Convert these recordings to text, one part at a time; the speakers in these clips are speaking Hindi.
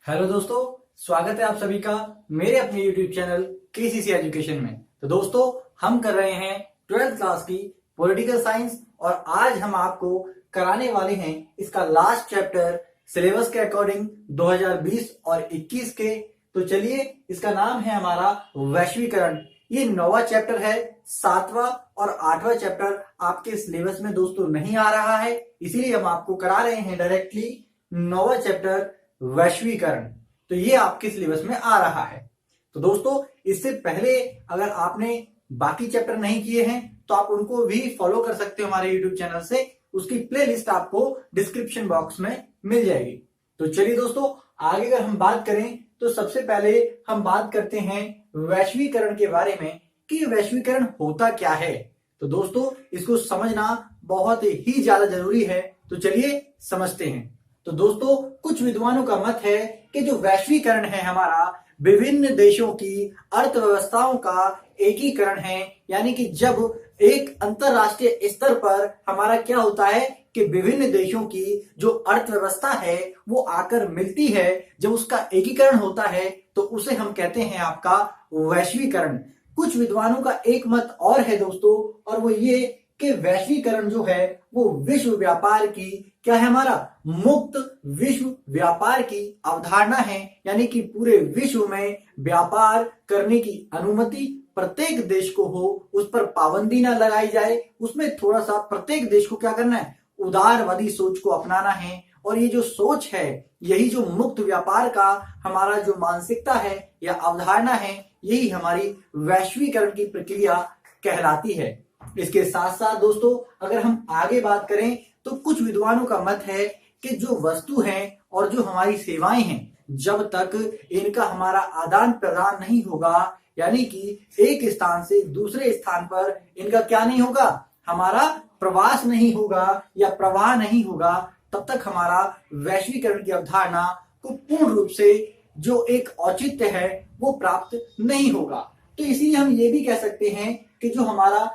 हेलो दोस्तों, स्वागत है आप सभी का मेरे अपने यूट्यूब चैनल केसीसी एजुकेशन में। तो दोस्तों, हम कर रहे हैं 12th क्लास की पॉलिटिकल साइंस और आज हम आपको कराने वाले हैं इसका लास्ट चैप्टर सिलेबस के अकॉर्डिंग 2020 और 21 के। तो चलिए, इसका नाम है हमारा वैश्वीकरण। ये 9वां चैप्टर है। 7वां और 8वां चैप्टर आपके सिलेबस में दोस्तों नहीं आ रहा है, इसीलिए हम आपको करा रहे हैं डायरेक्टली 9वां चैप्टर वैश्वीकरण। तो ये आपके सिलेबस में आ रहा है। तो दोस्तों, इससे पहले अगर आपने बाकी चैप्टर नहीं किए हैं तो आप उनको भी फॉलो कर सकते हो हमारे यूट्यूब चैनल से। उसकी प्लेलिस्ट आपको डिस्क्रिप्शन बॉक्स में मिल जाएगी। तो चलिए दोस्तों, आगे अगर हम बात करें तो सबसे पहले हम बात करते हैं वैश्वीकरण के बारे में कि वैश्वीकरण होता क्या है। तो दोस्तों, इसको समझना बहुत ही ज्यादा जरूरी है। तो चलिए समझते हैं। तो दोस्तों, कुछ विद्वानों का मत है कि जो वैश्वीकरण है हमारा विभिन्न देशों की अर्थव्यवस्थाओं का एकीकरण है। यानी कि जब एक अंतरराष्ट्रीय स्तर पर हमारा क्या होता है कि विभिन्न देशों की जो अर्थव्यवस्था है वो आकर मिलती है, जब उसका एकीकरण होता है तो उसे हम कहते हैं आपका वैश्वीकरण। कुछ विद्वानों का एक मत और है दोस्तों, और वो ये कि वैश्वीकरण जो है वो विश्व व्यापार की क्या है, हमारा मुक्त विश्व व्यापार की अवधारणा है। यानी कि पूरे विश्व में व्यापार करने की अनुमति प्रत्येक देश को हो, उस पर पाबंदी ना लगाई जाए, उसमें थोड़ा सा प्रत्येक देश को क्या करना है, उदारवादी सोच को अपनाना है। और ये जो सोच है, यही जो मुक्त व्यापार का हमारा जो मानसिकता है या अवधारणा है, यही हमारी वैश्वीकरण की प्रक्रिया कहलाती है। इसके साथ साथ दोस्तों, अगर हम आगे बात करें तो कुछ विद्वानों का मत है कि जो वस्तु है और जो हमारी सेवाएं हैं, जब तक इनका हमारा आदान प्रदान नहीं होगा, यानी कि एक स्थान से दूसरे स्थान पर इनका क्या नहीं होगा, हमारा प्रवास नहीं होगा या प्रवाह नहीं होगा, तब तक हमारा वैश्वीकरण की अवधारणा को पूर्ण रूप से जो एक औचित्य है वो प्राप्त नहीं होगा। तो इसीलिए हम ये भी कह सकते हैं कि जो हमारा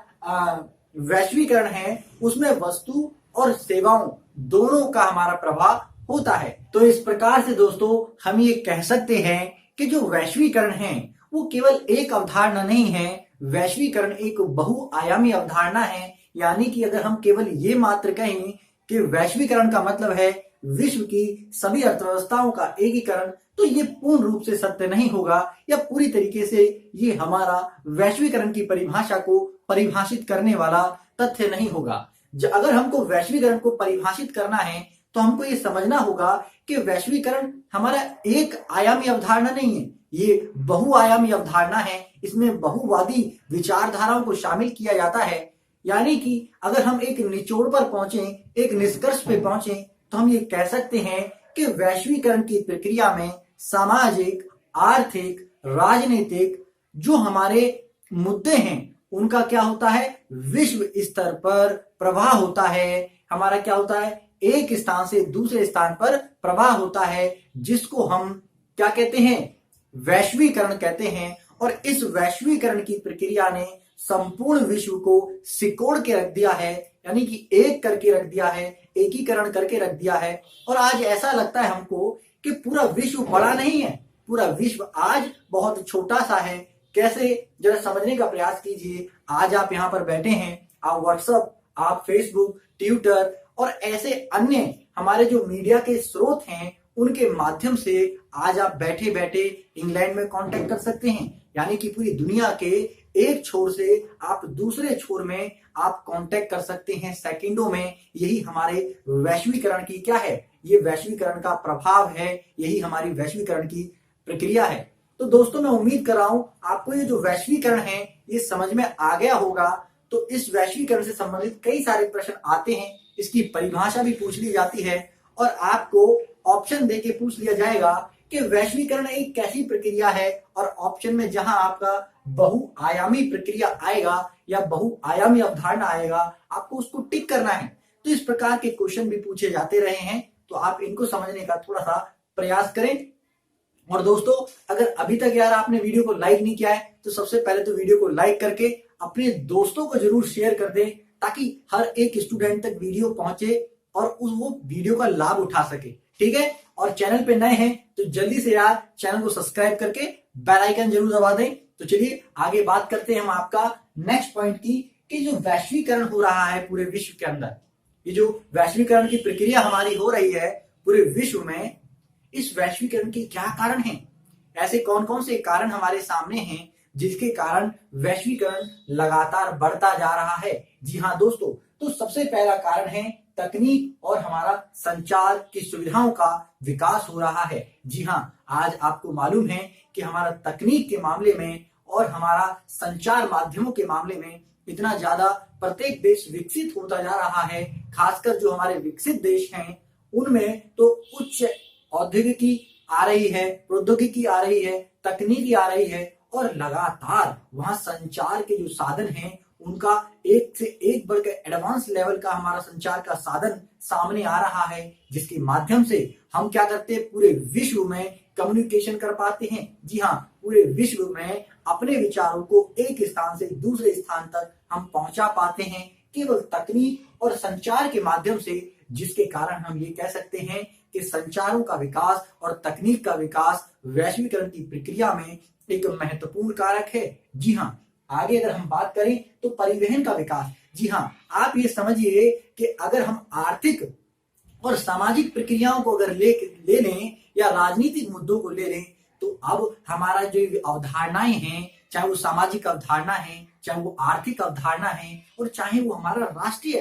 वैश्वीकरण है उसमें वस्तु और सेवाओं दोनों का हमारा प्रभाव होता है। तो इस प्रकार से दोस्तों, हम ये कह सकते हैं कि जो वैश्वीकरण है वो केवल एक अवधारणा नहीं है, वैश्वीकरण एक बहुआयामी अवधारणा है। यानी कि अगर हम केवल ये मात्र कहें कि वैश्वीकरण का मतलब है विश्व की सभी अर्थव्यवस्थाओं का एकीकरण, तो ये पूर्ण रूप से सत्य नहीं होगा या पूरी तरीके से ये हमारा वैश्वीकरण की परिभाषा को परिभाषित करने वाला तथ्य नहीं होगा। अगर हमको वैश्वीकरण को परिभाषित करना है तो हमको ये समझना होगा कि वैश्वीकरण हमारा एक आयामी अवधारणा नहीं है, ये बहुआयामी अवधारणा है। इसमें बहुवादी विचारधाराओं को शामिल किया जाता है। यानी कि अगर हम एक निचोड़ पर पहुंचे, एक निष्कर्ष पे पहुंचे, तो हम ये कह सकते हैं कि वैश्वीकरण की प्रक्रिया में सामाजिक, आर्थिक, राजनीतिक जो हमारे मुद्दे हैं उनका क्या होता है, विश्व स्तर पर प्रवाह होता है। हमारा क्या होता है, एक स्थान से दूसरे स्थान पर प्रवाह होता है, जिसको हम क्या कहते हैं, वैश्वीकरण कहते हैं। और इस वैश्वीकरण की प्रक्रिया ने संपूर्ण विश्व को सिकोड़ के रख दिया है, यानी कि एक करके रख दिया है, एकीकरण करके रख दिया है। और आज ऐसा लगता है हमको कि पूरा विश्व बड़ा नहीं है, पूरा विश्व आज बहुत छोटा सा है। कैसे, जरा समझने का प्रयास कीजिए। आज आप यहाँ पर बैठे हैं, आप व्हाट्सएप, आप फेसबुक, ट्विटर और ऐसे अन्य हमारे जो मीडिया के स्रोत हैं उनके माध्यम से आज आप बैठे बैठे इंग्लैंड में कांटेक्ट कर सकते हैं। यानी कि पूरी दुनिया के एक छोर से आप दूसरे छोर में आप कांटेक्ट कर सकते हैं सेकंडों में। यही हमारे वैश्वीकरण की क्या है, ये वैश्वीकरण का प्रभाव है, यही हमारी वैश्वीकरण की प्रक्रिया है। तो दोस्तों, मैं उम्मीद कर रहा हूं आपको ये जो वैश्वीकरण है ये समझ में आ गया होगा। तो इस वैश्वीकरण से संबंधित कई सारे प्रश्न आते हैं, इसकी परिभाषा भी पूछ ली जाती है और आपको ऑप्शन देके पूछ लिया जाएगा कि वैश्वीकरण एक कैसी प्रक्रिया है। और ऑप्शन में जहां आपका बहुआयामी प्रक्रिया आएगा या बहुआयामी अवधारणा आएगा, आपको उसको टिक करना है। तो इस प्रकार के क्वेश्चन भी पूछे जाते रहे हैं, तो आप इनको समझने का थोड़ा सा प्रयास करें। और दोस्तों, अगर अभी तक यार आपने वीडियो को लाइक नहीं किया है तो सबसे पहले तो वीडियो को लाइक करके अपने दोस्तों को जरूर शेयर कर दें, ताकि हर एक स्टूडेंट तक वीडियो पहुंचे और वो वीडियो का लाभ उठा सके। ठीक है। और चैनल पे नए हैं तो जल्दी से यार चैनल को सब्सक्राइब करके बेल आइकन जरूर दबा दें। तो चलिए आगे बात करते हैं हम आपका नेक्स्ट पॉइंट की, कि जो वैश्वीकरण हो रहा है पूरे विश्व के अंदर, ये जो वैश्वीकरण की प्रक्रिया हमारी हो रही है पूरे विश्व में, इस वैश्वीकरण के क्या कारण हैं? ऐसे कौन कौन से कारण हमारे सामने हैं जिसके कारण वैश्वीकरण लगातार बढ़ता जा रहा है? जी हाँ दोस्तों, तो सबसे पहला कारण है तकनीक और हमारा संचार की सुविधाओं का विकास हो रहा है। जी हाँ, आज आपको मालूम है कि हमारा तकनीक के मामले में और हमारा संचार माध्यमों के मामले में इतना ज्यादा प्रत्येक देश विकसित होता जा रहा है। खासकर जो हमारे विकसित देश हैं उनमें तो उच्च औद्योगिकी आ रही है, प्रौद्योगिकी आ रही है, तकनीकी आ रही है, और लगातार वहां संचार के जो साधन हैं उनका एक से एक बढ़कर एडवांस लेवल का हमारा संचार का साधन सामने आ रहा है, जिसके माध्यम से हम क्या करते हैं, पूरे विश्व में कम्युनिकेशन कर पाते हैं। जी हाँ, पूरे विश्व में अपने विचारों को एक स्थान से दूसरे स्थान तक हम पहुंचा पाते हैं केवल तकनीक और संचार के माध्यम से, जिसके कारण हम ये कह सकते हैं कि संचारों का विकास और तकनीक का विकास वैश्वीकरण की प्रक्रिया में एक महत्वपूर्ण कारक है। जी हाँ, आगे अगर हम बात करें तो परिवहन का विकास। जी हाँ, आप ये समझिए कि अगर हम आर्थिक और सामाजिक प्रक्रियाओं को अगर ले लें या राजनीतिक मुद्दों को ले लें, तो अब हमारा जो अवधारणाएं हैं, चाहे वो सामाजिक अवधारणा है, चाहे वो आर्थिक अवधारणा है, और चाहे वो हमारा राष्ट्रीय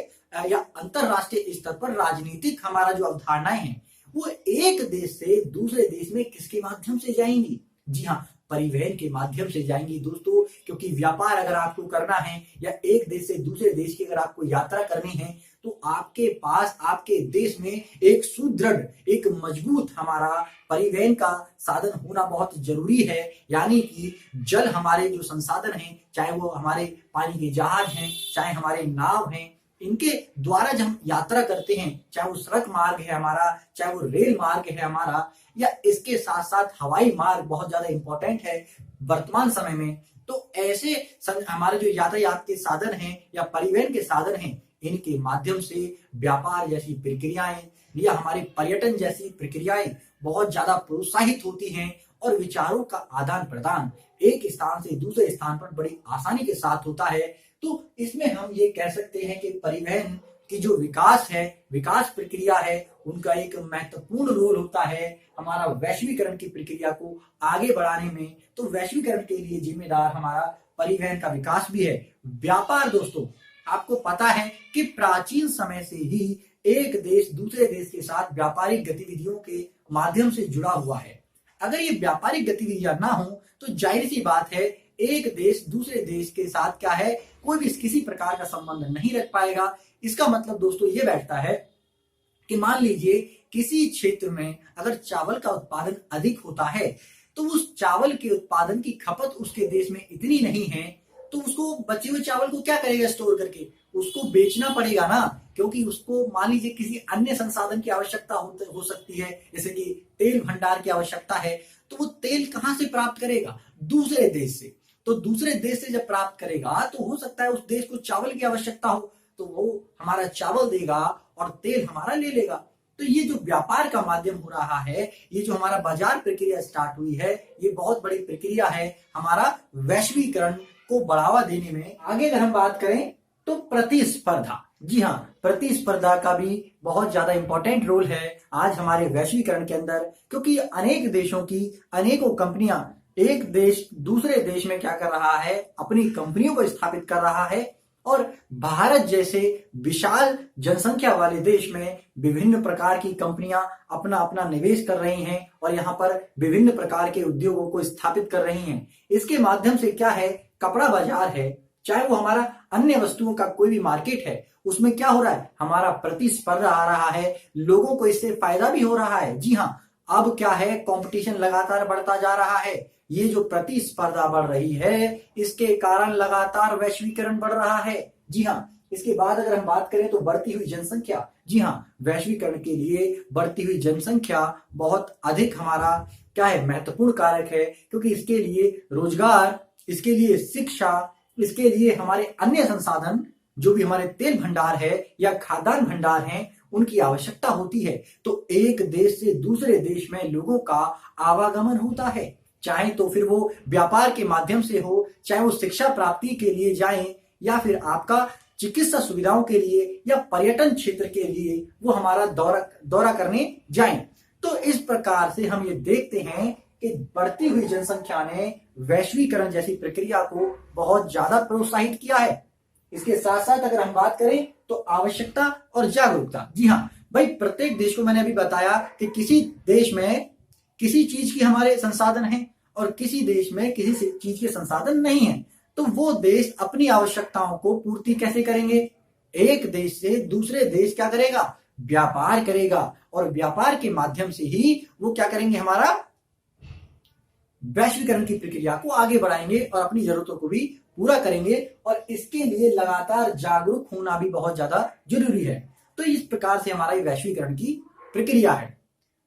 या अंतरराष्ट्रीय स्तर पर राजनीतिक हमारा जो अवधारणाएं हैं, वो एक देश से दूसरे देश में किसके माध्यम से जाएंगी? जी हाँ, परिवहन के माध्यम से जाएंगी दोस्तों। क्योंकि व्यापार अगर आपको करना है या एक देश से दूसरे देश की अगर आपको यात्रा करनी है, तो आपके पास आपके देश में एक सुदृढ़, एक मजबूत हमारा परिवहन का साधन होना बहुत जरूरी है। यानी कि जल हमारे जो संसाधन हैं, चाहे वो हमारे पानी के जहाज हैं, चाहे हमारे नाव हैं, इनके द्वारा जब हम यात्रा करते हैं, चाहे वो सड़क मार्ग है हमारा, चाहे वो रेल मार्ग है हमारा, या इसके साथ साथ हवाई मार्ग बहुत ज्यादा इंपॉर्टेंट है वर्तमान समय में। तो ऐसे हमारे जो यातायात के साधन हैं या परिवहन के साधन हैं, इनके माध्यम से व्यापार जैसी प्रक्रियाएं या हमारी पर्यटन जैसी प्रक्रियाएं बहुत ज्यादा प्रोत्साहित होती हैं, और विचारों का आदान प्रदान एक स्थान से दूसरे स्थान पर बड़ी आसानी के साथ होता है। तो इसमें हम ये कह सकते हैं कि परिवहन की जो विकास है, विकास प्रक्रिया है, उनका एक महत्वपूर्ण रोल होता है हमारा वैश्वीकरण की प्रक्रिया को आगे बढ़ाने में। तो वैश्वीकरण के लिए जिम्मेदार हमारा परिवहन का विकास भी है। व्यापार दोस्तों, आपको पता है कि प्राचीन समय से ही एक देश दूसरे देश के साथ व्यापारिक गतिविधियों के माध्यम से जुड़ा हुआ है। अगर ये व्यापारिक गतिविधियां ना हो तो जाहिर सी बात है एक देश दूसरे देश के साथ क्या है, कोई भी किसी प्रकार का संबंध नहीं रख पाएगा। इसका मतलब दोस्तों ये बैठता है कि मान लीजिए किसी क्षेत्र में अगर चावल का उत्पादन अधिक होता है, तो उस चावल के उत्पादन की खपत उसके देश में इतनी नहीं है, तो उसको बचे हुए चावल को क्या करेगा, स्टोर करके उसको बेचना पड़ेगा ना। क्योंकि उसको मान लीजिए किसी अन्य संसाधन की आवश्यकता हो सकती है, जैसे कि तेल भंडार की आवश्यकता है, तो वो तेल कहां से प्राप्त करेगा, दूसरे देश से। तो दूसरे देश से जब प्राप्त करेगा तो हो सकता है उस देश को चावल की आवश्यकता हो, तो वो हमारा चावल देगा और तेल हमारा ले लेगा। तो ये जो व्यापार का माध्यम हो रहा है, ये जो हमारा बाजार प्रक्रिया स्टार्ट हुई है, ये बहुत बड़ी प्रक्रिया है हमारा वैश्वीकरण को बढ़ावा देने में। आगे अगर हम बात करें तो प्रतिस्पर्धा। जी हाँ, प्रतिस्पर्धा का भी बहुत ज्यादा इंपॉर्टेंट रोल है आज हमारे वैश्वीकरण के अंदर, क्योंकि अनेक देशों की अनेकों कंपनियां, एक देश दूसरे देश में क्या कर रहा है, अपनी कंपनियों को स्थापित कर रहा है, और भारत जैसे विशाल जनसंख्या वाले देश में विभिन्न प्रकार की कंपनियां अपना अपना निवेश कर रही हैं और यहाँ पर विभिन्न प्रकार के उद्योगों को स्थापित कर रही हैं। इसके माध्यम से क्या है, कपड़ा बाजार है, चाहे वो हमारा अन्य वस्तुओं का कोई भी मार्केट है, उसमें क्या हो रहा है, हमारा प्रतिस्पर्धा आ रहा है, लोगों को इससे फायदा भी हो रहा है। जी हाँ, अब क्या है, कंपटीशन लगातार बढ़ता जा रहा है। ये जो प्रतिस्पर्धा बढ़ रही है, इसके कारण लगातार वैश्वीकरण बढ़ रहा है। जी हाँ, इसके बाद अगर हम बात करें तो बढ़ती हुई जनसंख्या। जी हाँ, वैश्वीकरण के लिए बढ़ती हुई जनसंख्या बहुत अधिक हमारा क्या है, महत्वपूर्ण कारक है, क्योंकि इसके लिए रोजगार, इसके लिए शिक्षा, इसके लिए हमारे अन्य संसाधन, जो भी हमारे तेल भंडार है या खाद्यान्न भंडार हैं, उनकी आवश्यकता होती है तो एक देश से दूसरे देश में लोगों का आवागमन होता है, चाहे तो फिर वो व्यापार के माध्यम से हो, चाहे वो शिक्षा प्राप्ति के लिए जाएं या फिर आपका चिकित्सा सुविधाओं के लिए या पर्यटन क्षेत्र के लिए वो हमारा दौरा करने जाएं। तो इस प्रकार से हम ये देखते हैं कि बढ़ती हुई जनसंख्या ने वैश्वीकरण जैसी प्रक्रिया को बहुत ज्यादा प्रोत्साहित किया है। इसके साथ साथ अगर हम बात करें तो आवश्यकता और जागरूकता, जी हाँ भाई, प्रत्येक देश को मैंने अभी बताया कि किसी देश में किसी चीज की हमारे संसाधन हैं और किसी देश में किसी चीज के संसाधन नहीं है, तो वो देश अपनी आवश्यकताओं को पूर्ति कैसे करेंगे? एक देश से दूसरे देश क्या करेगा? व्यापार करेगा, और व्यापार के माध्यम से ही वो क्या करेंगे? हमारा वैश्वीकरण की प्रक्रिया को आगे बढ़ाएंगे और अपनी जरूरतों को भी पूरा करेंगे, और इसके लिए लगातार जागरूक होना भी बहुत ज्यादा जरूरी है। तो इस प्रकार से हमारा ये वैश्वीकरण की प्रक्रिया है।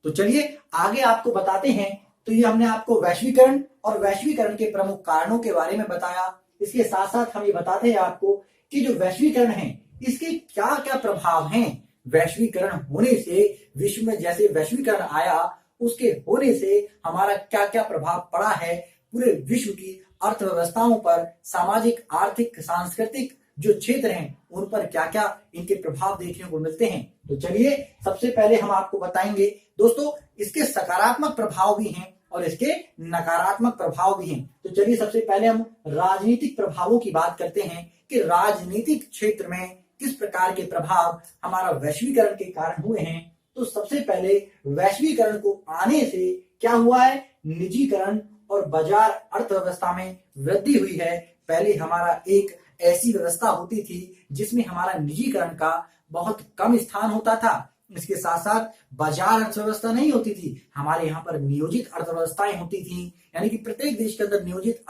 तो चलिए आगे आपको बताते हैं। तो ये हमने आपको वैश्वीकरण और वैश्वीकरण के प्रमुख कारणों के बारे में बताया। इसके साथ साथ हम ये बताते हैं आपको कि जो वैश्वीकरण है इसके क्या क्या प्रभाव हैं। वैश्वीकरण होने से विश्व में जैसे वैश्वीकरण आया उसके होने से हमारा क्या क्या प्रभाव पड़ा है पूरे विश्व की अर्थव्यवस्थाओं पर, सामाजिक, आर्थिक, सांस्कृतिक जो क्षेत्र हैं उन पर क्या क्या इनके प्रभाव देखने को मिलते हैं। तो चलिए सबसे पहले हम आपको बताएंगे दोस्तों, इसके सकारात्मक प्रभाव भी हैं और इसके नकारात्मक प्रभाव भी हैं। तो चलिए सबसे पहले हम राजनीतिक प्रभावों की बात करते हैं कि राजनीतिक क्षेत्र में किस प्रकार के प्रभाव हमारा वैश्वीकरण के कारण हुए हैं। तो सबसे पहले वैश्वीकरण को आने से क्या हुआ है? निजीकरण और बाजार अर्थव्यवस्था में वृद्धि हुई है। पहले हमारा एक ऐसी व्यवस्था होती थी जिसमें हमारा निजीकरण का बहुत कम स्थान होता था। इसके साथ साथ बाजार अर्थव्यवस्था नहीं होती थी, हमारे यहाँ पर नियोजित अर्थव्यवस्थाएं होती थी, यानी कि प्रत्येक देश के अंदर नियोजित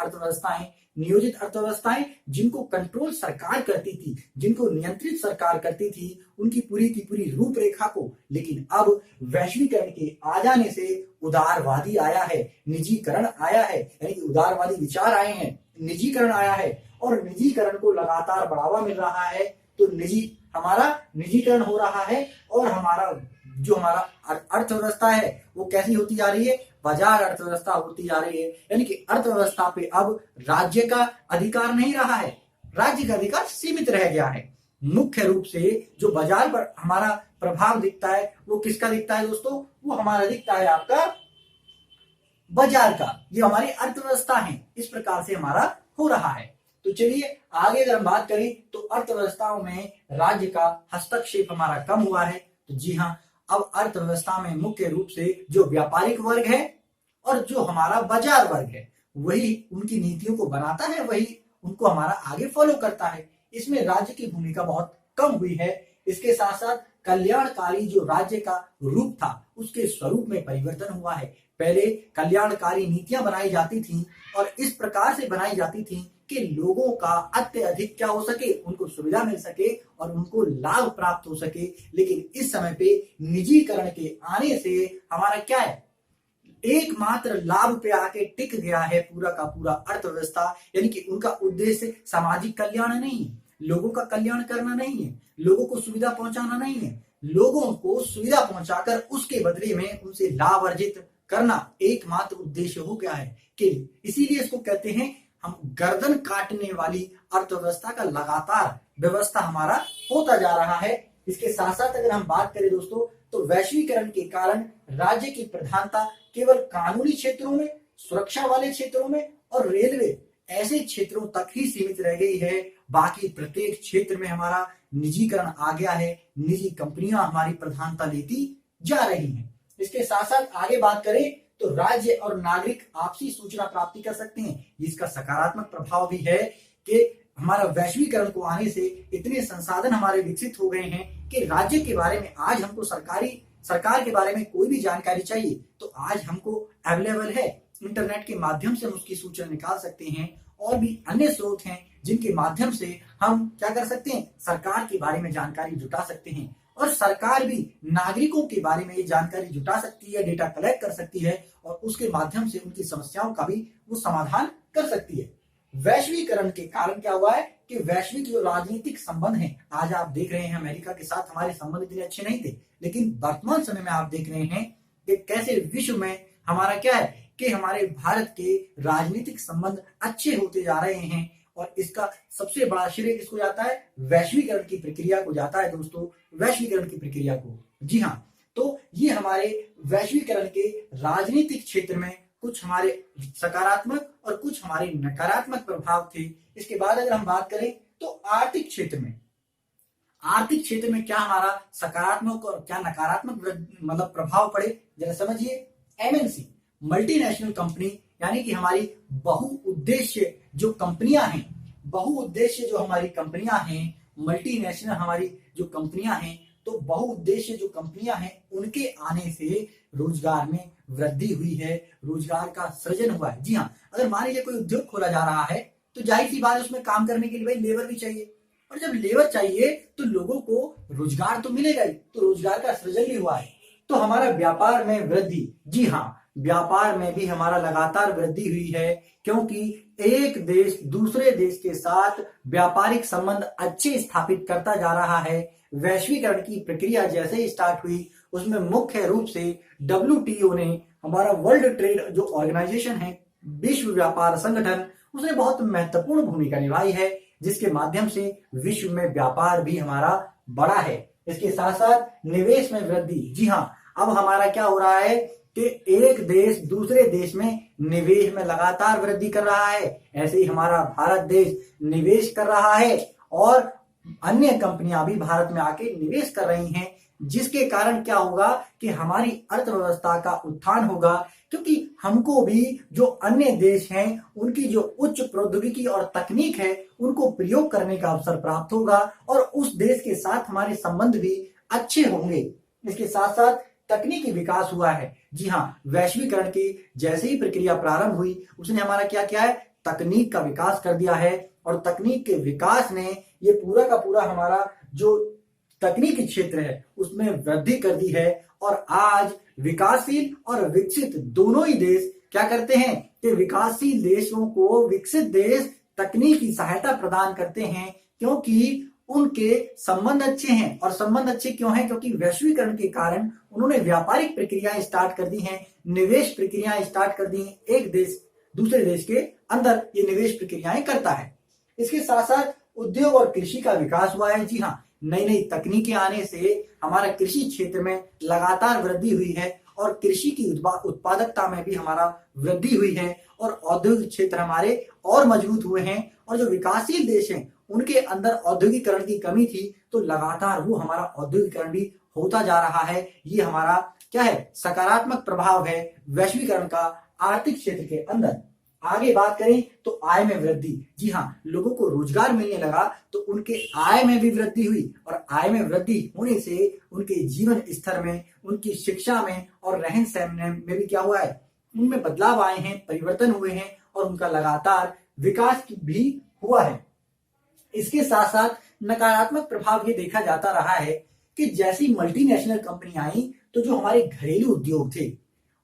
अर्थव्यवस्थाएं जिनको कंट्रोल सरकार करती थी, जिनको नियंत्रित सरकार करती थी, उनकी पूरी की पूरी रूपरेखा को। लेकिन अब वैश्वीकरण के आ जाने से उदारवादी आया है, निजीकरण आया है, यानी कि उदारवादी विचार आए हैं, निजीकरण आया है और निजीकरण को लगातार बढ़ावा मिल रहा है। तो हमारा निजीकरण हो रहा है और हमारा अर्थव्यवस्था है वो कैसी होती जा रही है? बाजार अर्थव्यवस्था होती जा रही है, यानी कि अर्थव्यवस्था पे अब राज्य का अधिकार नहीं रहा है, राज्य का अधिकार सीमित रह गया है। मुख्य रूप से जो बाजार पर हमारा प्रभाव दिखता है वो किसका दिखता है दोस्तों? वो हमारा दिखता है आपका बाजार का, ये हमारी अर्थव्यवस्था है। इस प्रकार से हमारा हो रहा है। तो चलिए आगे अगर हम बात करें तो अर्थव्यवस्थाओं में राज्य का हस्तक्षेप हमारा कम हुआ है। तो जी हाँ, अब अर्थव्यवस्था में मुख्य रूप से जो व्यापारिक वर्ग है और जो हमारा बाजार वर्ग है वही उनकी नीतियों को बनाता है, वही उनको हमारा आगे फॉलो करता है। इसमें राज्य की भूमिका बहुत कम हुई है। इसके साथ साथ कल्याणकारी जो राज्य का रूप था उसके स्वरूप में परिवर्तन हुआ है। पहले कल्याणकारी नीतियां बनाई जाती थी और इस प्रकार से बनाई जाती थी कि लोगों का अत्यधिक क्या हो सके, उनको सुविधा मिल सके और उनको लाभ प्राप्त हो सके। लेकिन इस समय पे निजीकरण के आने से हमारा क्या है? एकमात्र लाभ पे आके टिक गया है पूरा का पूरा अर्थव्यवस्था, यानी कि उनका उद्देश्य सामाजिक कल्याण नहीं है, लोगों का कल्याण करना नहीं है, लोगों को सुविधा पहुंचाना नहीं है, लोगों को सुविधा पहुंचाकर उसके बदले में उनसे लाभ अर्जित करना एकमात्र उद्देश्य हो गया है। कि इसीलिए इसको कहते हैं हम गर्दन काटने वाली अर्थव्यवस्था का लगातार व्यवस्था हमारा होता जा रहा है। इसके साथ साथ अगर हम बात करें दोस्तों तो वैश्वीकरण के कारण राज्य की प्रधानता केवल कानूनी क्षेत्रों में, सुरक्षा वाले क्षेत्रों में और रेलवे ऐसे क्षेत्रों तक ही सीमित रह गई है। बाकी प्रत्येक क्षेत्र में हमारा निजीकरण आ गया है, निजी कंपनियां हमारी प्रधानता लेती जा रही हैं। इसके साथ साथ आगे बात करें तो राज्य और नागरिक आपसी सूचना प्राप्ति कर सकते हैं। इसका सकारात्मक प्रभाव भी है कि हमारा वैश्वीकरण को आने से इतने संसाधन हमारे विकसित हो गए हैं कि राज्य के बारे में आज हमको सरकार के बारे में कोई भी जानकारी चाहिए तो आज हमको अवेलेबल है। इंटरनेट के माध्यम से हम उसकी सूचना निकाल सकते हैं और भी अन्य स्रोत हैं जिनके माध्यम से हम क्या कर सकते हैं? सरकार के बारे में जानकारी जुटा सकते हैं और सरकार भी नागरिकों के बारे में ये जानकारी जुटा सकती है, डेटा कलेक्ट कर सकती है और उसके माध्यम से उनकी समस्याओं का भी वो समाधान कर सकती है। वैश्वीकरण के कारण क्या हुआ है कि वैश्विक जो राजनीतिक संबंध है, आज आप देख रहे हैं अमेरिका के साथ हमारे संबंध इतने अच्छे नहीं थे, लेकिन वर्तमान समय में आप देख रहे हैं कि कैसे विश्व में हमारा क्या है कि हमारे भारत के राजनीतिक संबंध अच्छे होते जा रहे हैं। और इसका सबसे बड़ा श्रेय किसको जाता है? वैश्वीकरण की प्रक्रिया को जाता है दोस्तों, वैश्वीकरण की प्रक्रिया को। जी हाँ, तो ये हमारे वैश्वीकरण के राजनीतिक क्षेत्र में कुछ हमारे सकारात्मक और कुछ हमारे नकारात्मक प्रभाव थे। इसके बाद अगर हम बात करें तो आर्थिक क्षेत्र में क्या हमारा सकारात्मक और क्या नकारात्मक मतलब प्रभाव पड़े, जरा समझिए। एमएनसी, मल्टीनेशनल कंपनी, यानी कि हमारी बहुउद्देश्य जो कंपनियां हैं, बहुउद्देश्य जो हमारी कंपनियां हैं, मल्टीनेशनल हमारी जो कंपनियां हैं, तो बहुउद्देश्य जो कंपनियां हैं उनके आने से रोजगार में वृद्धि हुई है, रोजगार का सृजन हुआ है। जी हाँ, अगर मान लीजिए कोई उद्योग खोला जा रहा है तो जाहिर सी बात है उसमें काम करने के लिए भाई लेबर भी चाहिए, और जब लेबर चाहिए तो लोगों को रोजगार तो मिलेगा ही, तो रोजगार का सृजन भी हुआ है। तो हमारा व्यापार में वृद्धि, जी हाँ, व्यापार में भी हमारा लगातार वृद्धि हुई है, क्योंकि एक देश दूसरे देश के साथ व्यापारिक संबंध अच्छे स्थापित करता जा रहा है। वैश्वीकरण की प्रक्रिया जैसे ही स्टार्ट हुई, उसमें मुख्य रूप से WTO ने, हमारा वर्ल्ड ट्रेड जो ऑर्गेनाइजेशन है, विश्व व्यापार संगठन, उसने बहुत महत्वपूर्ण भूमिका निभाई है, जिसके माध्यम से विश्व में व्यापार भी हमारा बढ़ा है। इसके साथ साथ निवेश में वृद्धि, जी हाँ, अब हमारा क्या हो रहा है कि एक देश दूसरे देश में निवेश में लगातार वृद्धि कर रहा है। ऐसे ही हमारा भारत देश निवेश कर रहा है और अन्य कंपनियां भी भारत में आके निवेश कर रही हैं, जिसके कारण क्या होगा कि हमारी अर्थव्यवस्था का उत्थान होगा, क्योंकि हमको भी जो अन्य देश हैं उनकी जो उच्च प्रौद्योगिकी और तकनीक है उनको प्रयोग करने का अवसर प्राप्त होगा और उस देश के साथ हमारे संबंध भी अच्छे होंगे। इसके साथ साथ तकनीकी विकास हुआ है। जी हाँ, वैश्वीकरण की जैसे ही प्रक्रिया प्रारंभ हुई उसने हमारा क्या किया है, तकनीक का विकास कर दिया है, और तकनीक के विकास ने ये पूरा का पूरा हमारा जो तकनीकी क्षेत्र है उसमें वृद्धि कर दी है। और आज विकासशील और विकसित दोनों ही देश क्या करते हैं कि विकासशील देशों को विकसित देश तकनीकी सहायता प्रदान करते हैं, क्योंकि उनके संबंध अच्छे हैं। और संबंध अच्छे क्यों हैं? क्योंकि वैश्वीकरण के कारण उन्होंने व्यापारिक प्रक्रियाएं स्टार्ट कर दी हैं, निवेश प्रक्रियाएं स्टार्ट कर दी हैं। एक देश दूसरे देश के अंदर ये निवेश प्रक्रियाएं करता है। इसके साथ साथ उद्योग और कृषि का विकास हुआ है। जी हाँ, नई नई तकनीकें आने से हमारा कृषि क्षेत्र में लगातार वृद्धि हुई है और कृषि की उत्पादकता में भी हमारा वृद्धि हुई है और औद्योगिक क्षेत्र हमारे और मजबूत हुए हैं। और जो विकासशील देश हैं उनके अंदर औद्योगिकरण की कमी थी, तो लगातार वो हमारा औद्योगिकरण भी होता जा रहा है। ये हमारा क्या है, सकारात्मक प्रभाव है वैश्वीकरण का आर्थिक क्षेत्र के अंदर। आगे बात करें तो आय में वृद्धि, जी हाँ, लोगों को रोजगार मिलने लगा तो उनके आय में भी वृद्धि हुई, और आय में वृद्धि होने से उनके जीवन स्तर में, उनकी शिक्षा में और रहन सहन में भी क्या हुआ है, उनमें बदलाव आए हैं, परिवर्तन हुए हैं और उनका लगातार विकास भी हुआ है। इसके साथ साथ नकारात्मक प्रभाव ये देखा जाता रहा है कि जैसी मल्टीनेशनल कंपनी आई तो जो हमारे घरेलू उद्योग थे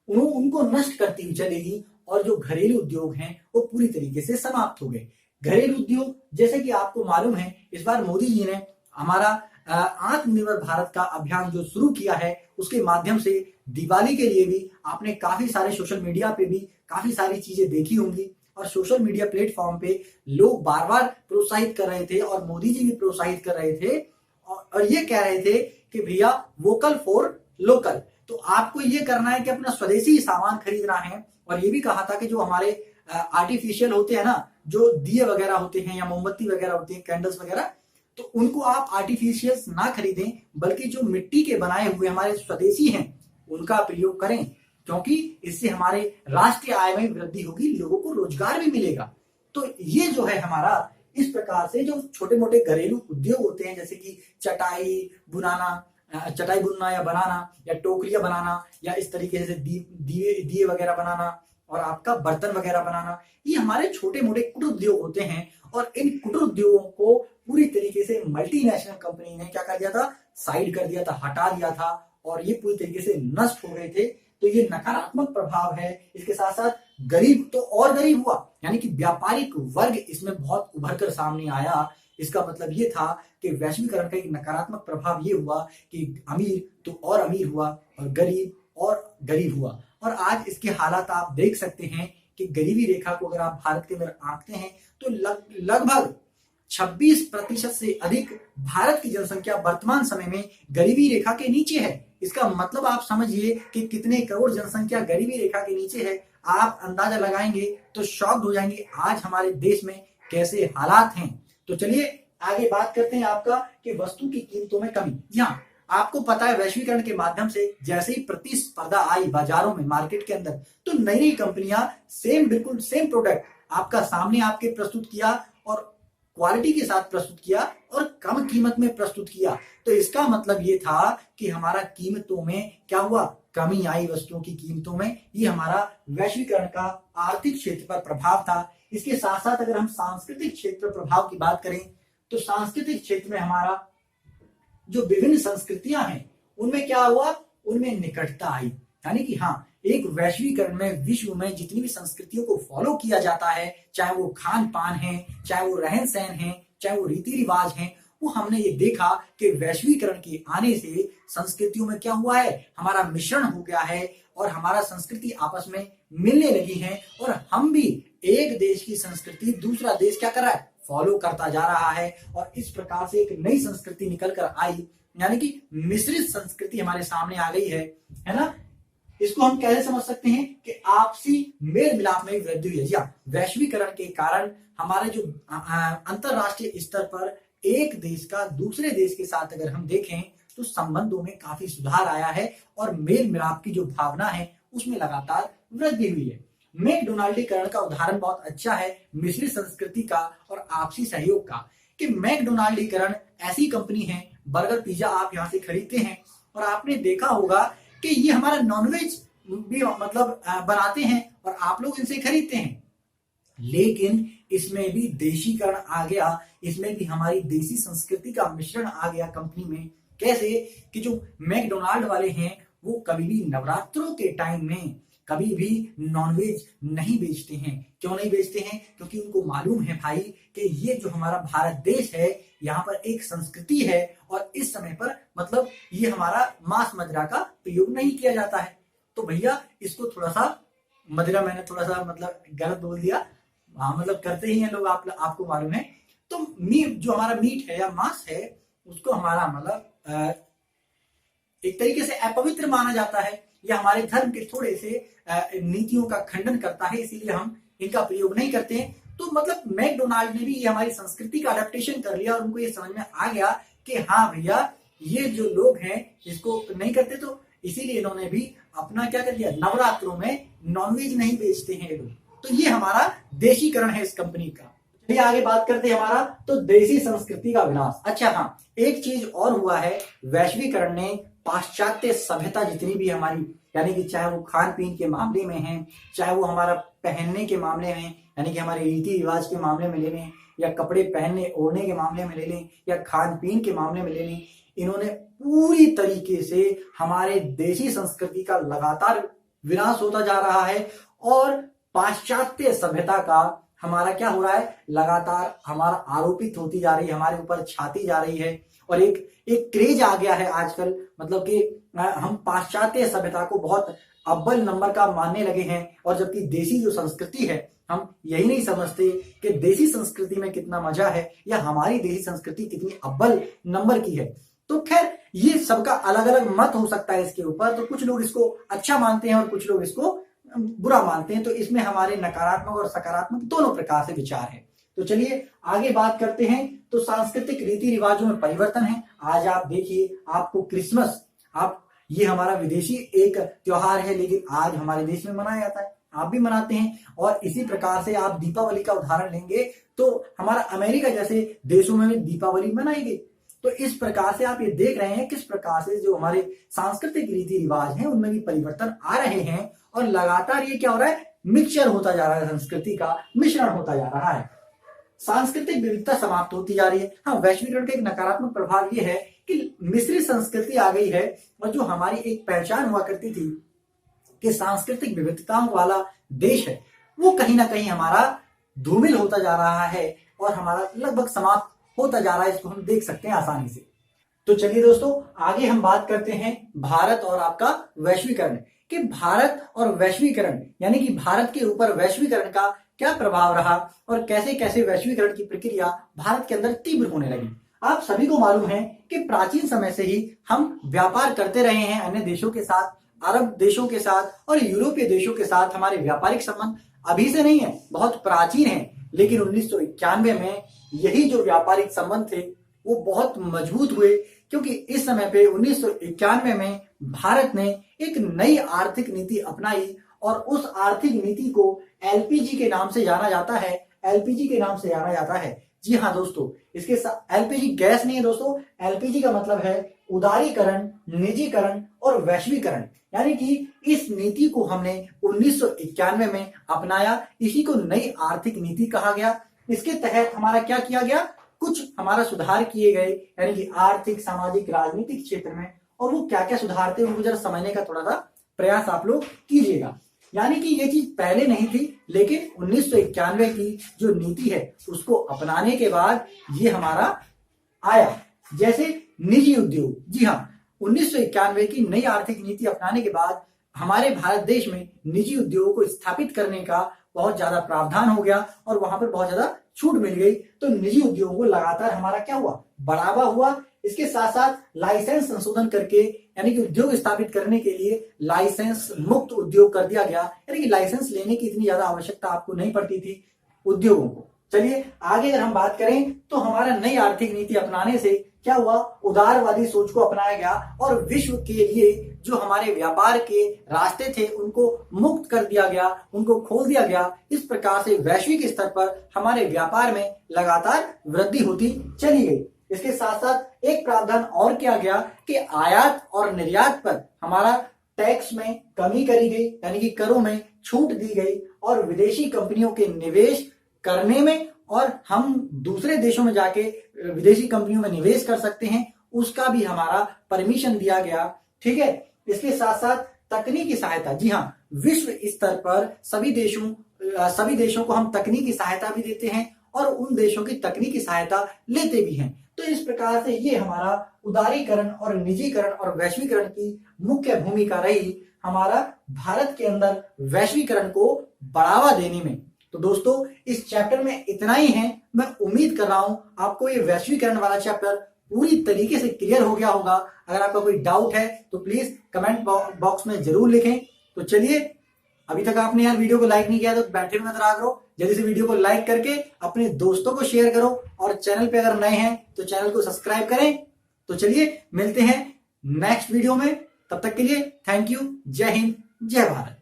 उनको नष्ट करती हुई चलेगी, और जो घरेलू उद्योग हैं वो पूरी तरीके से समाप्त हो गए। घरेलू उद्योग, जैसे कि आपको मालूम है, इस बार मोदी जी ने हमारा आत्मनिर्भर भारत का अभियान जो शुरू किया है, उसके माध्यम से दिवाली के लिए भी आपने काफी सारे सोशल मीडिया पे भी काफी सारी चीजें देखी होंगी, और सोशल मीडिया प्लेटफॉर्म पे लोग बार बार प्रोत्साहित कर रहे थे और मोदी जी भी प्रोत्साहित कर रहे थे और ये कह रहे थे कि भैया वोकल फॉर लोकल। तो आपको ये करना है कि अपना स्वदेशी सामान खरीदना है। और ये भी कहा था कि जो हमारे आर्टिफिशियल होते हैं ना, जो दिए वगैरह होते हैं या मोमबत्ती वगैरह होती है, कैंडल्स वगैरह, तो उनको आप आर्टिफिशियल ना खरीदें, बल्कि जो मिट्टी के बनाए हुए हमारे स्वदेशी हैं उनका प्रयोग करें, क्योंकि इससे हमारे राष्ट्रीय आय में वृद्धि होगी, लोगों को रोजगार भी मिलेगा। तो ये जो है हमारा, इस प्रकार से जो छोटे मोटे घरेलू उद्योग होते हैं, जैसे कि चटाई बुनना या बनाना, या टोकरियां बनाना, या इस तरीके से दिए वगैरह बनाना, और आपका बर्तन वगैरह बनाना, ये हमारे छोटे मोटे कुटीर उद्योग होते हैं। और इन कुटीर उद्योगों को पूरी तरीके से मल्टीनेशनल कंपनी ने क्या कर दिया था, साइड कर दिया था, हटा दिया था, और ये पूरी तरीके से नष्ट हो गए थे। तो ये नकारात्मक प्रभाव है। इसके साथ साथ गरीब तो और गरीब हुआ, यानी कि व्यापारिक वर्ग इसमें बहुत उभर कर सामने आया। इसका मतलब ये था कि वैश्वीकरण का एक नकारात्मक प्रभाव ये हुआ कि अमीर तो और अमीर हुआ और गरीब हुआ। और आज इसके हालात आप देख सकते हैं कि गरीबी रेखा को अगर आप भारत के अंदर आंकते हैं तो लगभग 26% से अधिक भारत की जनसंख्या वर्तमान समय में गरीबी रेखा के नीचे है। इसका मतलब आप समझिए कि कितने करोड़ जनसंख्या गरीबी रेखा के नीचे है। आप अंदाजा लगाएंगे तो शॉक्ड हो जाएंगे आज हमारे देश में कैसे हालात हैं। तो चलिए आगे बात करते हैं आपका कि वस्तु की कीमतों में कमी। जी हाँ, आपको पता है वैश्वीकरण के माध्यम से जैसे ही प्रतिस्पर्धा आई बाजारों में, मार्केट के अंदर, तो नई नई कंपनियां बिल्कुल सेम प्रोडक्ट आपका सामने आपके प्रस्तुत किया और क्वालिटी के साथ प्रस्तुत किया और कम कीमत में प्रस्तुत किया। तो इसका मतलब ये था कि हमारा कीमतों में क्या हुआ, कमी आई वस्तुओं की कीमतों में। ये हमारा वैश्वीकरण का आर्थिक क्षेत्र पर प्रभाव था। इसके साथ साथ अगर हम सांस्कृतिक क्षेत्र प्रभाव की बात करें तो सांस्कृतिक क्षेत्र में हमारा जो विभिन्न संस्कृतियां हैं उनमें क्या हुआ, उनमें निकटता आई। यानी कि हाँ, एक वैश्वीकरण में विश्व में जितनी भी संस्कृतियों को फॉलो किया जाता है, चाहे वो खान पान है, चाहे वो रहन सहन है, चाहे वो रीति रिवाज है, वो हमने ये देखा कि वैश्वीकरण के आने से संस्कृतियों में क्या हुआ है, हमारा मिश्रण हो गया है और हमारा संस्कृति आपस में मिलने लगी है और हम भी एक देश की संस्कृति दूसरा देश क्या कर रहा है, फॉलो करता जा रहा है। और इस प्रकार से एक नई संस्कृति निकल कर आई, यानी कि मिश्रित संस्कृति हमारे सामने आ गई है ना। इसको हम कैसे समझ सकते हैं कि आपसी मेल मिलाप में वृद्धि हुई है। जी हाँ, वैश्वीकरण के कारण हमारे जो अंतरराष्ट्रीय स्तर पर एक देश का दूसरे देश के साथ अगर हम देखें तो संबंधों में काफी सुधार आया है और मेल मिलाप की जो भावना है उसमें लगातार वृद्धि हुई है। मैकडोनाल्डीकरण का उदाहरण बहुत अच्छा है मिश्रित संस्कृति का और आपसी सहयोग का, कि मैकडोनाल्डीकरण ऐसी कंपनी है, बर्गर पिज्जा आप यहाँ से खरीदते हैं और आपने देखा होगा कि ये हमारा नॉनवेज भी मतलब बनाते हैं और आप लोग इनसे खरीदते हैं, लेकिन इसमें भी देशीकरण आ गया, इसमें भी हमारी देसी संस्कृति का मिश्रण आ गया कंपनी में। कैसे कि जो मैकडोनाल्ड वाले हैं वो कभी भी नवरात्रों के टाइम में कभी भी नॉनवेज नहीं बेचते हैं। क्यों नहीं बेचते हैं? क्योंकि उनको मालूम है भाई कि ये जो हमारा भारत देश है यहाँ पर एक संस्कृति है और इस समय पर मतलब ये हमारा मांस मदिरा का प्रयोग नहीं किया जाता है। तो भैया इसको थोड़ा सा मदिरा, मैंने थोड़ा सा मतलब गलत बोल दिया, हाँ मतलब करते ही हैं लोग, आपको मालूम है। तो मीट जो हमारा मीट है या मांस है उसको हमारा मतलब एक तरीके से अपवित्र माना जाता है या हमारे धर्म के थोड़े से नीतियों का खंडन करता है, इसीलिए हम इनका प्रयोग नहीं करते हैं। तो मतलब मैकडोनाल्ड ने भी ये हमारी संस्कृति का अडेप्टेशन कर लिया और उनको ये समझ में आ गया कि हाँ भैया ये जो लोग हैं इसको नहीं करते, तो इसीलिए इन्होंने भी अपना क्या कर लिया, नवरात्रों में नॉनवेज नहीं बेचते हैं लोग। तो ये हमारा देशीकरण है इस कंपनी का। चलिए आगे बात करते हैं हमारा तो देसी संस्कृति का विनाश। अच्छा हाँ, एक चीज और हुआ है, वैश्वीकरण ने पाश्चात्य सभ्यता जितनी भी हमारी, यानी कि चाहे वो खान पीन के मामले में है, चाहे वो हमारा पहनने के मामले में, यानी कि हमारे रीति रिवाज के मामले में ले लें, या कपड़े पहनने ओढ़ने के मामले में ले लें, या खान पीन के मामले में ले लें, इन्होंने पूरी तरीके से हमारे देशी संस्कृति का लगातार विनाश होता जा रहा है और पाश्चात्य सभ्यता का हमारा क्या हो रहा है, लगातार हमारा आरोपित होती जा रही है, हमारे ऊपर छाती जा रही है। और एक क्रेज आ गया है आजकल, मतलब कि हम पाश्चात्य सभ्यता को बहुत अव्वल नंबर का मानने लगे हैं, और जबकि देसी जो संस्कृति है हम यही नहीं समझते कि देसी संस्कृति में कितना मजा है या हमारी देसी संस्कृति कितनी अव्वल नंबर की है। तो खैर ये सबका अलग अलग मत हो सकता है इसके ऊपर, तो कुछ लोग इसको अच्छा मानते हैं और कुछ लोग इसको बुरा मानते हैं। तो इसमें हमारे नकारात्मक और सकारात्मक दोनों प्रकार से विचार है। तो चलिए आगे बात करते हैं। तो सांस्कृतिक रीति रिवाजों में परिवर्तन है। आज आप देखिए, आपको क्रिसमस, आप ये हमारा विदेशी एक त्योहार है लेकिन आज हमारे देश में मनाया जाता है, आप भी मनाते हैं। और इसी प्रकार से आप दीपावली का उदाहरण लेंगे तो हमारा अमेरिका जैसे देशों में भी दीपावली मनाई गई। तो इस प्रकार से आप ये देख रहे हैं किस प्रकार से जो हमारे सांस्कृतिक रीति रिवाज हैं उनमें भी परिवर्तन आ रहे हैं और लगातार ये क्या हो रहा है, मिक्सचर होता जा रहा है, संस्कृति का मिश्रण होता जा रहा है, सांस्कृतिक विविधता समाप्त होती जा रही है। हाँ, वैश्वीकरण का एक नकारात्मक प्रभाव ये है कि मिश्रित संस्कृति आ गई है और जो हमारी एक पहचान हुआ करती थी कि सांस्कृतिक विविधताओं वाला देश है वो कहीं ना कहीं हमारा धूमिल होता जा रहा है और हमारा लगभग समाप्त होता जा रहा है। इसको हम देख सकते हैं आसानी से। तो चलिए दोस्तों, आगे हम बात करते हैं भारत और आपका वैश्वीकरण कि भारत और वैश्वीकरण यानी कि भारत के ऊपर वैश्वीकरण का क्या प्रभाव रहा और कैसे कैसे वैश्वीकरण की प्रक्रिया भारत के अंदर तीव्र होने लगी। आप सभी को मालूम है कि प्राचीन समय से ही हम व्यापार करते रहे हैं अन्य देशों के साथ, अरब देशों के साथ और यूरोपीय देशों के साथ। हमारे व्यापारिक संबंध अभी से नहीं है, बहुत प्राचीन है, लेकिन 1991 में यही जो व्यापारिक संबंध थे वो बहुत मजबूत हुए, क्योंकि इस समय पे 1991 में भारत ने एक नई आर्थिक नीति अपनाई और उस आर्थिक नीति को एलपीजी के नाम से जाना जाता है। एलपीजी के नाम से जाना जाता है। जी हाँ दोस्तों, इसके साथ एलपीजी गैस नहीं है दोस्तों, एलपीजी का मतलब है उदारीकरण, निजीकरण और वैश्वीकरण। यानी कि इस नीति को हमने 1991 में अपनाया, इसी को नई आर्थिक नीति कहा गया। इसके तहत हमारा क्या किया गया, कुछ हमारा सुधार किए गए, यानी कि आर्थिक, सामाजिक, राजनीतिक क्षेत्र में। और वो क्या क्या सुधार थे उनको जरा समझने का थोड़ा सा प्रयास आप लोग कीजिएगा। यानी कि ये चीज पहले नहीं थी, लेकिन 1991 की जो नीति है उसको अपनाने के बाद ये हमारा आया। जैसे निजी उद्योग, जी हाँ, 1991 की नई आर्थिक नीति अपनाने के बाद हमारे भारत देश में निजी उद्योगों को स्थापित करने का बहुत ज्यादा प्रावधान हो गया और वहां पर बहुत ज्यादा छूट मिल गई। तो निजी उद्योगों को लगातार हमारा क्या हुआ, बढ़ावा हुआ। इसके साथ साथ लाइसेंस संशोधन करके, यानी कि उद्योग स्थापित करने के लिए लाइसेंस मुक्त उद्योग कर दिया गया, यानी कि लाइसेंस लेने की इतनी ज्यादा आवश्यकता आपको नहीं पड़ती थी उद्योगों को। चलिए आगे अगर हम बात करें तो हमारा नई आर्थिक नीति अपनाने से क्या हुआ, उदारवादी सोच को अपनाया गया और विश्व के लिए जो हमारे व्यापार के रास्ते थे उनको मुक्त कर दिया गया, उनको खोल दिया गया। इस प्रकार से वैश्विक स्तर पर हमारे व्यापार में लगातार वृद्धि होती चली गई। इसके साथ साथ एक प्रावधान और किया गया कि आयात और निर्यात पर हमारा टैक्स में कमी करी गई, यानी कि करों में छूट दी गई और विदेशी कंपनियों के निवेश करने में और हम दूसरे देशों में जाके विदेशी कंपनियों में निवेश कर सकते हैं, उसका भी हमारा परमिशन दिया गया। ठीक है, इसके साथ साथ तकनीकी सहायता, जी हाँ, विश्व स्तर पर सभी देशों को हम तकनीकी सहायता भी देते हैं और उन देशों की तकनीकी सहायता लेते भी हैं। तो इस प्रकार से ये हमारा उदारीकरण और निजीकरण और वैश्वीकरण की मुख्य भूमिका रही हमारा भारत के अंदर वैश्वीकरण को बढ़ावा देने में। तो दोस्तों, इस चैप्टर में इतना ही है। मैं उम्मीद कर रहा हूं आपको ये वैश्वीकरण वाला चैप्टर पूरी तरीके से क्लियर हो गया होगा। अगर आपका कोई डाउट है तो प्लीज कमेंट बॉक्स में जरूर लिखें। तो चलिए, अभी तक आपने यार वीडियो को लाइक नहीं किया तो बैठे हुए नजर आ करो, जल्दी से वीडियो को लाइक करके अपने दोस्तों को शेयर करो और चैनल पे अगर नए हैं तो चैनल को सब्सक्राइब करें। तो चलिए मिलते हैं नेक्स्ट वीडियो में, तब तक के लिए थैंक यू। जय हिंद, जय भारत।